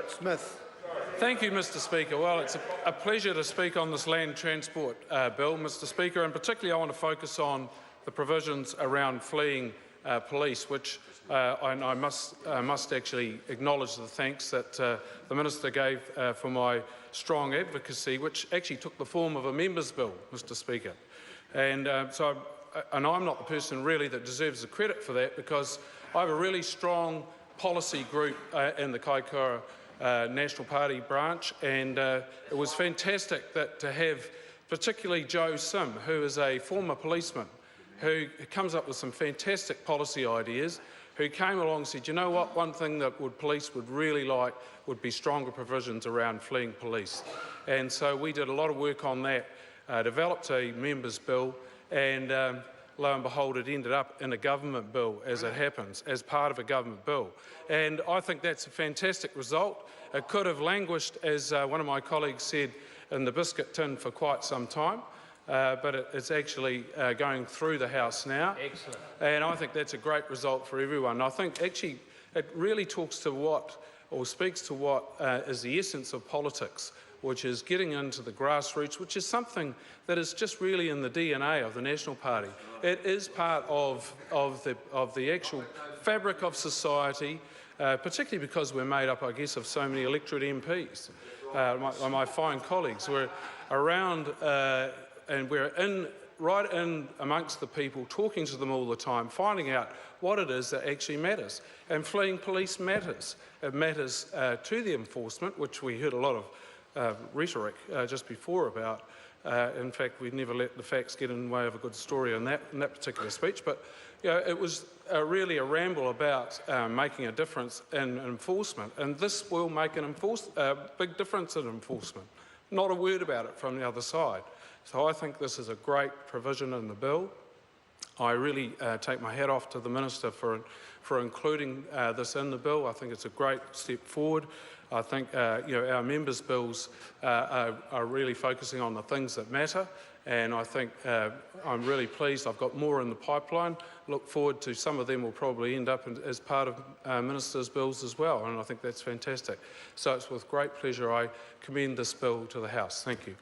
Smith. Thank you, Mr Speaker. Well, it's a pleasure to speak on this land transport bill, Mr Speaker, and particularly I want to focus on the provisions around fleeing police, which I must actually acknowledge the thanks that the Minister gave for my strong advocacy, which actually took the form of a members' bill, Mr Speaker. And I'm not the person really that deserves the credit for that, because I have a really strong policy group in the Kaikoura National Party branch, and it was fantastic to have particularly Joe Sim, who is a former policeman, who comes up with some fantastic policy ideas, who came along and said, you know what, one thing that police would really like would be stronger provisions around fleeing police. And so we did a lot of work on that, developed a members' bill, and lo and behold, it ended up in a government bill, as it happens, as part of a government bill. And I think that's a fantastic result. It could have languished, as one of my colleagues said, in the biscuit tin for quite some time, but it's actually going through the House now. Excellent. And I think that's a great result for everyone. I think actually it really talks to what, or speaks to what is the essence of politics, which is getting into the grassroots, which is something that is just really in the DNA of the National Party. It is part of the actual fabric of society, particularly because we're made up, I guess, of so many electorate MPs. My fine colleagues, we're around and we're right in amongst the people, talking to them all the time, finding out what it is that actually matters. And fleeing police matters. It matters to the enforcement, which we heard a lot of rhetoric just before about. In fact, we never let the facts get in the way of a good story in that particular speech. But you know, it was really a ramble about making a difference in enforcement, and this will make a big difference in enforcement. Not a word about it from the other side. So I think this is a great provision in the bill. I really take my hat off to the Minister for including this in the bill. I think it's a great step forward. I think our members' bills are really focusing on the things that matter, and I think I'm really pleased. I've got more in the pipeline. Look forward to some of them will probably end up as part of Ministers' bills as well, and I think that's fantastic. So it's with great pleasure I commend this bill to the House. Thank you.